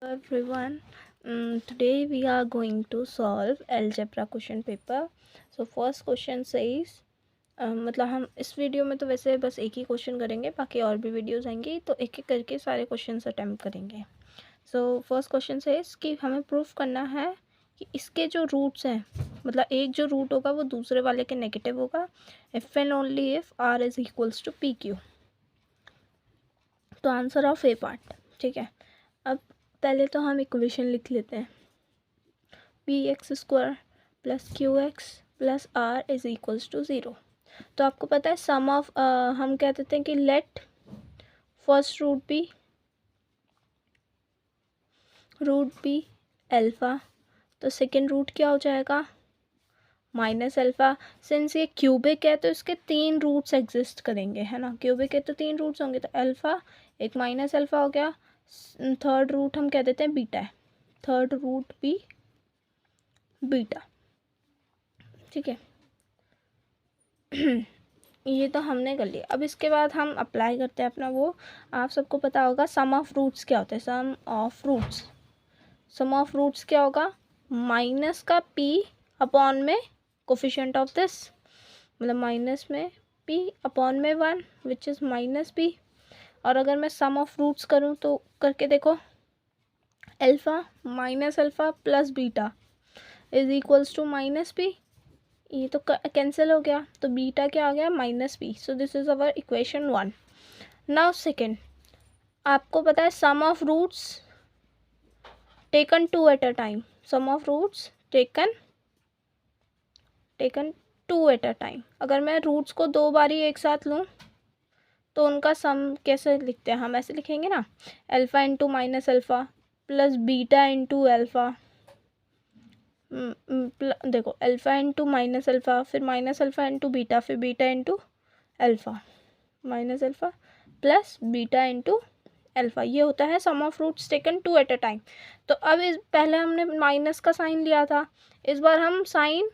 Everyone, today we are going to solve algebra question paper. So first question says मतलब हम इस video में तो वैसे बस एक ही क्वेश्चन करेंगे, बाकी और भी वीडियोस आएंगी तो एक एक करके सारे क्वेश्चंस अटेम्प्ट करेंगे. सो फर्स्ट क्वेश्चन सेज कि हमें प्रूफ करना है कि इसके जो रूट्स हैं, मतलब एक जो रूट होगा वो दूसरे वाले के नेगेटिव होगा if and only if R is equals to P Q. तो आंसर ऑफ ए पार्ट. ठीक है, अब पहले तो हम इक्वेशन लिख लेते हैं. P X square plus Q X plus R is equals to zero. तो आपको पता है सम ऑफ हम कह देते हैं कि let first root be alpha. तो सेकेंड रूट क्या हो जाएगा? Minus alpha. सिंस ये क्यूबिक है तो इसके तीन रूट्स एग्जिस्ट करेंगे, है ना. क्यूबिक है तो तीन रूट्स होंगे, तो अल्फ़ा एक माइनस अल्फ़ा हो गया. थर्ड रूट हम कह देते हैं बीटा है. थर्ड रूट भी बीटा. ठीक है. ये तो हमने कर लिया. अब इसके बाद हम अप्लाई करते हैं अपना वो. आप सबको पता होगा सम ऑफ रूट्स क्या होता है. सम ऑफ रूट्स क्या होगा? माइनस का p अपॉन में कोफिशिएंट ऑफ दिस, मतलब माइनस में p अपॉन में 1 विच इज़ माइनस p. और अगर मैं सम ऑफ रूट्स करूँ तो करके देखो, alpha minus alpha plus beta is equals to minus p. ये तो कैंसिल हो गया, तो बीटा क्या आ गया? Minus p. So this is our equation 1. Now second, आपको पता है sum of roots taken two at a time. Sum of roots taken two at a time. अगर मैं रूट्स को दो बारी एक साथ लूँ तो उनका सम कैसे लिखते हैं? हम ऐसे लिखेंगे ना, alpha into minus alpha plus beta into alpha. देखो, अल्फ़ा इंटू माइनस अल्फ़ा, फिर माइनस अल्फ़ा इंटू बीटा, फिर beta into alpha, minus alpha plus beta into alpha. ये होता है sum of roots taken two at a time. तो अब इस पहले हमने माइनस का साइन लिया था, इस बार हम साइन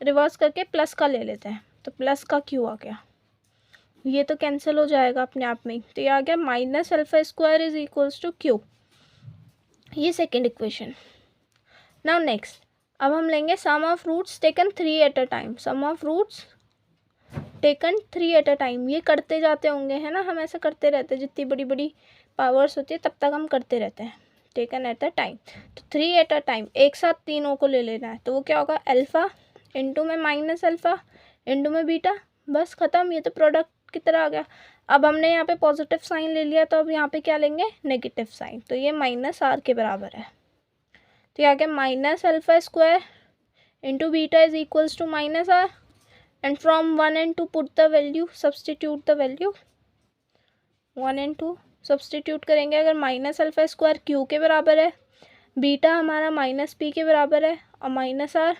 रिवर्स करके प्लस का ले लेते हैं. तो प्लस का क्यू आ गया, ये तो कैंसिल हो जाएगा अपने आप में ही. तो ये आ गया minus alpha square is equals to Q. ये सेकेंड इक्वेशन. नाउ नेक्स्ट, अब हम लेंगे sum of roots taken three at a time. Sum of roots taken three at a time. ये करते जाते होंगे, है ना, हम ऐसे करते रहते हैं. जितनी बड़ी बड़ी पावर्स होती है तब तक हम करते रहते हैं. टेकन एट अ टाइम, तो थ्री एट अ टाइम एक साथ तीनों को ले लेना है. तो वो क्या होगा? अल्फ़ा इंटू में माइनस अल्फ़ा इंटू में बीटा. बस ख़त्म. ये तो प्रोडक्ट की तरह आ गया. अब हमने यहाँ पे पॉजिटिव साइन ले लिया, तो अब यहाँ पे क्या लेंगे? Negative sign. तो ये माइनस आर के बराबर है. तो ये आ गया minus alpha square into beta is equals to minus R. and from 1 and 2 put the value, substitute the value. 1 and 2 substitute करेंगे. अगर माइनस अल्फ़ा स्क्वायर क्यू के बराबर है, बीटा हमारा माइनस पी के बराबर है, और माइनस आर,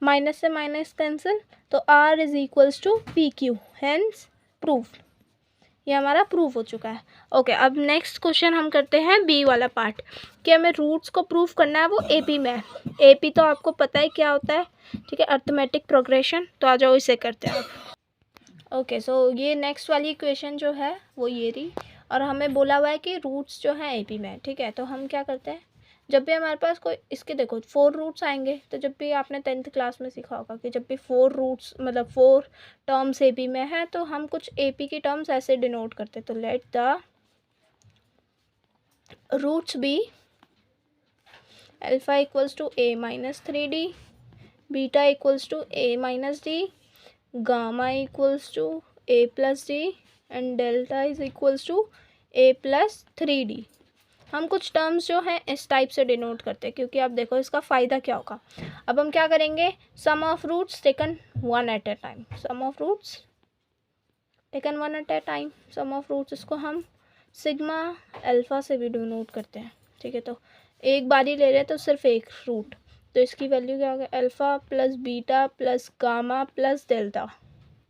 माइनस से माइनस कैंसिल, तो R is equals to P Q. Hence proof. ये हमारा प्रूफ हो चुका है. ओके, अब नेक्स्ट क्वेश्चन हम करते हैं बी वाला पार्ट, कि हमें रूट्स को प्रूफ करना है. वो एपी में. एपी तो आपको पता है क्या होता है. ठीक है, अर्थमेटिक प्रोग्रेशन. तो आ जाओ इसे करते हैं. ओके, सो ये नेक्स्ट वाली इक्वेशन जो है वो ये रही, और हमें बोला हुआ है कि रूट्स जो हैं एपी में. ठीक है, तो हम क्या करते हैं, जब भी हमारे पास कोई इसके देखो 4 रूट्स आएंगे, तो जब भी आपने 10th क्लास में सीखा होगा कि जब भी 4 रूट्स मतलब 4 टर्म्स एपी में है, तो हम कुछ एपी की टर्म्स ऐसे डिनोट करते. तो let the roots be alpha equals to A minus 3d, beta equals to A minus D, gamma equals to A plus D, and delta is equals to A plus 3d. हम कुछ terms जो हैं इस type से denote करते हैं, क्योंकि आप देखो इसका फ़ायदा क्या होगा. अब हम क्या करेंगे, sum of roots taken one at a time. Sum of roots taken one at a time. Sum of roots इसको हम सिग्मा अल्फ़ा से भी डिनोट करते हैं. ठीक है, तो एक बारी ले रहे हैं तो सिर्फ एक रूट, तो इसकी वैल्यू क्या होगा? Alpha plus beta plus gamma plus delta.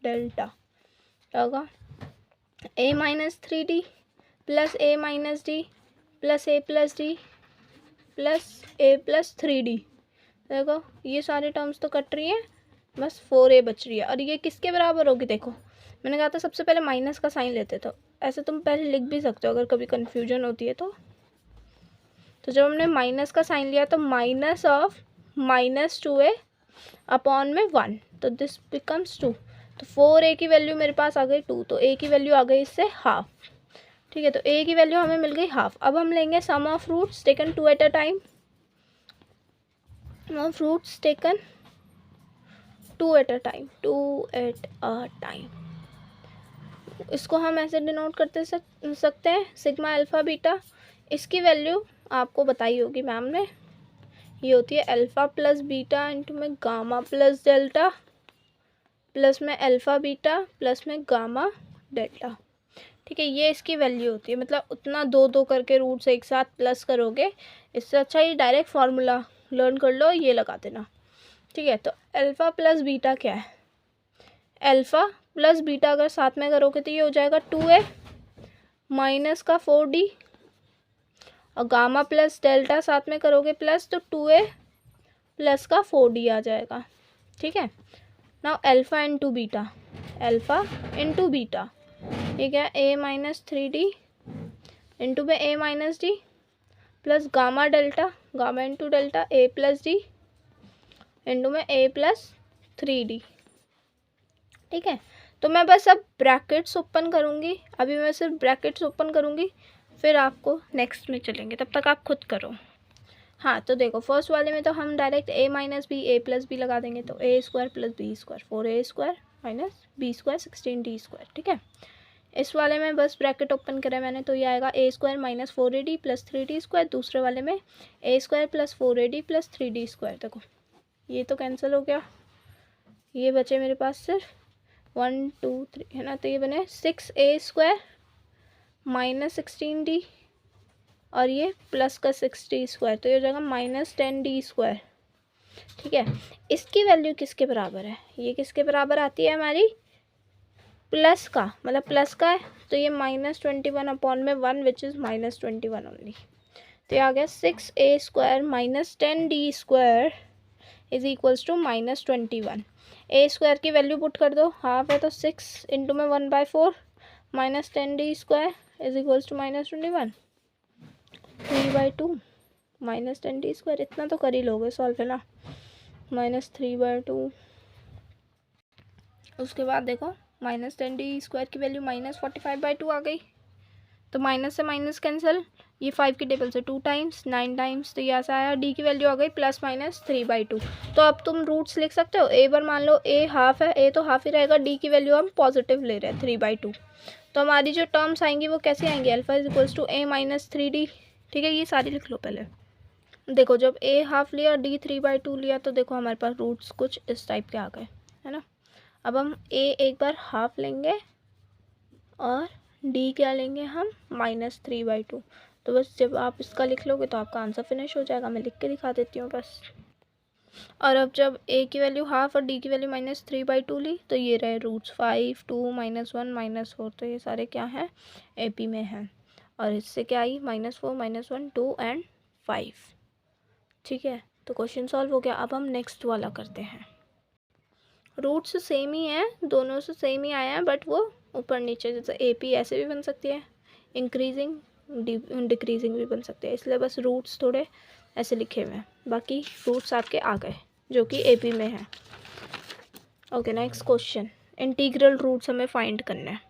Delta क्या होगा? ए माइनस 3d प्लस ए माइनस डी प्लस ए प्लस डी प्लस ए प्लस 3d. देखो ये सारे टर्म्स तो कट रही हैं, बस 4a बच रही है. और ये किसके बराबर होगी? देखो मैंने कहा था सबसे पहले माइनस का साइन लेते, तो ऐसे तुम पहले लिख भी सकते हो अगर कभी कन्फ्यूजन होती है तो. तो जब हमने माइनस का साइन लिया तो माइनस ऑफ -2a अपॉन में 1, तो दिस बिकम्स 2। तो 4a की वैल्यू मेरे पास आ गई 2, तो a की वैल्यू आ गई इससे हाफ। ठीक है, तो a की वैल्यू हमें मिल गई हाफ। अब हम लेंगे sum of roots taken 2 at a time. Of roots taken 2 at a time, 2 at a time. इसको हम ऐसे डिनोट करते सकते हैं सिग्मा अल्फ़ा बीटा। इसकी वैल्यू आपको बताई होगी मैम ने, ये होती है अल्फ़ा प्लस बीटा इंटू में गामा प्लस डेल्टा प्लस में अल्फ़ा बीटा प्लस में गामा डेल्टा। ठीक है, ये इसकी वैल्यू होती है। मतलब उतना दो करके रूट्स एक साथ प्लस करोगे, इससे अच्छा ही डायरेक्ट फार्मूला लर्न कर लो, ये लगा देना। ठीक है, तो अल्फ़ा प्लस बीटा क्या है, अल्फ़ा प्लस बीटा अगर साथ में करोगे तो ये हो जाएगा 2a माइनस का 4d, और गामा प्लस डेल्टा साथ में करोगे प्लस, तो 2a प्लस का 4d आ जाएगा। ठीक है, now alpha into beta, alpha into beta, ठीक है, a माइनस 3d इंटू में a minus D plus gamma delta, gamma into delta a plus D into में a प्लस 3d। ठीक है, तो मैं बस अब ब्रैकेट्स ओपन करूँगी, अभी मैं सिर्फ ब्रैकेट्स ओपन करूँगी, फिर आपको नेक्स्ट में चलेंगे, तब तक आप खुद करो। हाँ, तो देखो फर्स्ट वाले में तो हम direct a minus B a plus B लगा देंगे, तो a square plus B square 4a square minus B square 16d square. ठीक है, इस वाले में बस ब्रैकेट ओपन करा मैंने, तो ये आएगा a square minus 4ad plus 3d square. दूसरे वाले में a square plus 4ad plus 3d square. देखो ये तो कैंसिल हो गया, ये बचे मेरे पास सिर्फ 1 2 3 है ना, तो ये बने 6a स्क्वायर माइनस 16d और ये प्लस का 6d स्क्वायर, तो ये हो जाएगा माइनस 10d स्क्वायर। ठीक है, इसकी वैल्यू किसके बराबर है, ये किसके बराबर आती है हमारी, प्लस का, मतलब प्लस का है, तो ये -21 अपॉन में 1 विच इज़ -21 ओनली। तो ये आ गया 6a square minus 10d square is equals to -21। a square की वैल्यू पुट कर दो, हाफ है तो 6 इंटू में 1/4 minus 10d square is equals to -21, 3/2 minus 10d square. इतना तो कर ही लोगे सॉल्व, है ना, -3/2। उसके बाद देखो -10d स्क्वायर की वैल्यू -45/2 आ गई, तो माइनस से माइनस कैंसिल, ये 5 की टेबल से 2 टाइम्स 9 टाइम्स, तो यहाँ से आया d की वैल्यू आ गई +-3/2। तो अब तुम रूट्स लिख सकते हो, a पर मान लो a हाफ है, a तो हाफ ही रहेगा, d की वैल्यू हम पॉजिटिव ले रहे हैं 3/2। तो हमारी जो टर्म्स आएंगी वो कैसे आएंगी, alpha is equals to a minus 3d। ठीक है, ये सारी लिख लो पहले। देखो जब a हाफ लिया d 3/2 लिया, तो देखो हमारे पास रूट्स कुछ इस टाइप के आ गए, है ना। अब हम a एक बार हाफ लेंगे और d क्या लेंगे हम -3/2। तो बस जब आप इसका लिख लोगे तो आपका आंसर फिनिश हो जाएगा। मैं लिख के दिखा देती हूँ बस। और अब जब a की वैल्यू हाफ और d की वैल्यू -3/2 ली, तो ये रहे रूट्स 5 2 -1 -4, तो ये सारे क्या हैं, AP में हैं। और इससे क्या आई -4 -1 2 एंड 5। ठीक है, तो क्वेश्चन सॉल्व हो गया। अब हम नेक्स्ट वाला करते हैं। रूट्स सेम ही हैं, दोनों से सेम ही आया है, बट वो ऊपर नीचे, जैसे AP ऐसे भी बन सकती है, इंक्रीजिंग डिक्रीजिंग भी बन सकते हैं, इसलिए बस रूट्स थोड़े ऐसे लिखे हुए हैं। बाकी रूट्स आपके आ गए जो कि AP में है। Okay, next question, integral roots हमें फाइंड करना है।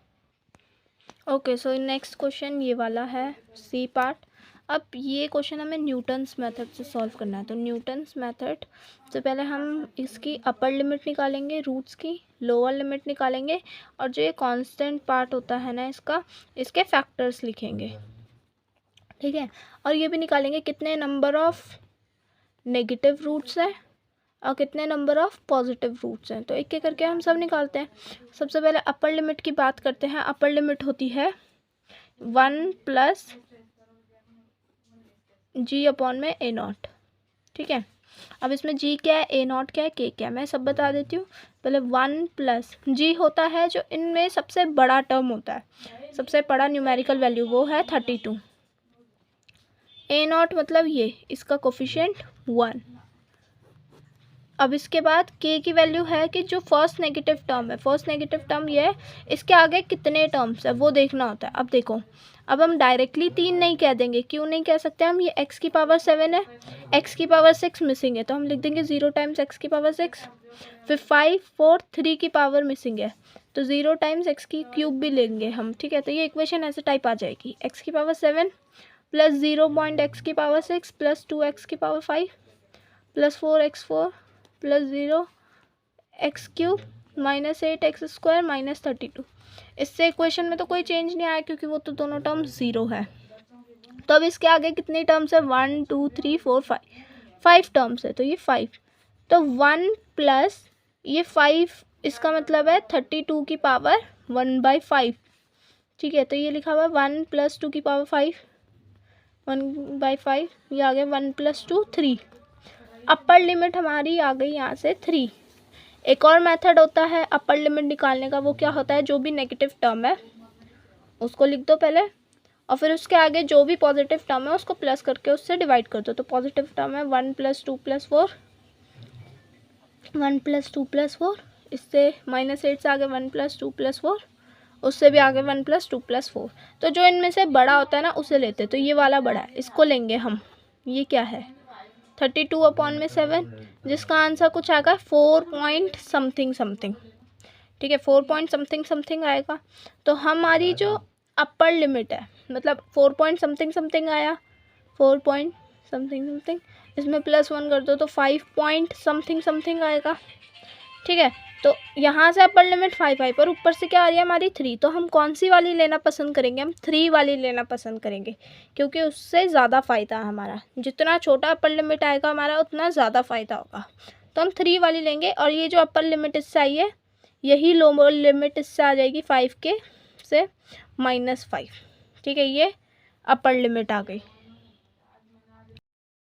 ओके, सो नेक्स्ट क्वेश्चन ये वाला है, C पार्ट। अब ये क्वेश्चन हमें न्यूटन्स मेथड से सॉल्व करना है। तो न्यूटन्स मेथड से पहले हम इसकी अपर लिमिट निकालेंगे, रूट्स की लोअर लिमिट निकालेंगे, और जो ये कांस्टेंट पार्ट होता है ना इसका, इसके फैक्टर्स लिखेंगे। ठीक है, और ये भी निकालेंगे कितने नंबर ऑफ नेगेटिव रूट्स हैं और कितने नंबर ऑफ पॉजिटिव रूट्स हैं। तो एक एक करके हम सब निकालते हैं। सबसे पहले अपर लिमिट की बात करते हैं। अपर लिमिट होती है 1 + g अपॉन में a0। ठीक है, अब इसमें g क्या है, a0 क्या है, k क्या है, मैं सब बता देती हूँ। पहले 1 + g होता है जो इनमें सबसे बड़ा टर्म होता है, सबसे बड़ा न्यूमेरिकल वैल्यू, वो है 32। a0 मतलब ये, इसका कोफिशिएंट 1, अब इसके बाद k की वैल्यू है कि जो फर्स्ट नेगेटिव टर्म है, फर्स्ट नेगेटिव टर्म ये है, इसके आगे कितने टर्म्स है वो देखना होता है। अब देखो, अब हम डायरेक्टली 3 नहीं कह देंगे, क्यों नहीं कह सकते हम, ये x की पावर 7 है, x की पावर 6 मिसिंग है, तो हम लिख देंगे 0 टाइम्स x की पावर 6, फिर 5 4 3 की पावर मिसिंग है, तो 0 टाइम्स x की क्यूब भी लेंगे हम, ठीक है। तो ये इक्वेशन ऐसे टाइप आ जाएगी, x की पावर 7 प्लस 0.x की पावर 6 प्लस 2x की power 5 plus 4x4 plus 0 x cube minus 8x square minus 32। इससे इक्वेशन में तो कोई चेंज नहीं आया क्योंकि वो तो दोनों टर्म्स 0 है। तो अब इसके आगे कितनी टर्म्स है, 1 2 3 4 5 टर्म्स है, तो ये 5, तो 1 प्लस ये 5, इसका मतलब है 32 की पावर 1/5, ठीक है। तो ये लिखा हुआ है 1 प्लस 2 की पावर 5, 1/5, ये आ गया 1 प्लस 2 3। अपर लिमिट हमारी आ गई यहाँ से 3। एक और मेथड होता है अपर लिमिट निकालने का, वो क्या होता है, जो भी नेगेटिव टर्म है उसको लिख दो पहले, और फिर उसके आगे जो भी पॉजिटिव टर्म है उसको प्लस करके उससे डिवाइड कर दो। तो पॉजिटिव टर्म है 1 प्लस 2 प्लस 4, 1 प्लस 2 प्लस 4, इससे -8 से आगे 1 प्लस 2 प्लस 4, उससे भी आगे 1 प्लस 2 प्लस 4। तो जो इनमें से बड़ा होता है ना उसे लेते, तो ये वाला बड़ा है, इसको लेंगे हम। ये क्या है, 32/7, जिसका आंसर कुछ आएगा 4 पॉइंट समथिंग समथिंग, ठीक है, 4 पॉइंट समथिंग समथिंग आएगा। तो हमारी जो अपर लिमिट है, मतलब 4 पॉइंट समथिंग समथिंग आया, 4 पॉइंट समथिंग समथिंग, इसमें +1 कर दो तो 5 पॉइंट समथिंग समथिंग आएगा, ठीक है। तो यहाँ से अपर लिमिट 5 आई, पर ऊपर से क्या आ रही है हमारी 3, तो हम कौन सी वाली लेना पसंद करेंगे, हम 3 वाली लेना पसंद करेंगे, क्योंकि उससे ज़्यादा फ़ायदा है हमारा, जितना छोटा अपर लिमिट आएगा हमारा उतना ज़्यादा फ़ायदा होगा। तो हम 3 वाली लेंगे, और ये जो अपर लिमिट इससे आई है यही लोअर लिमिट इससे आ जाएगी 5 के से -5, ठीक है, ये अपर लिमिट आ गई।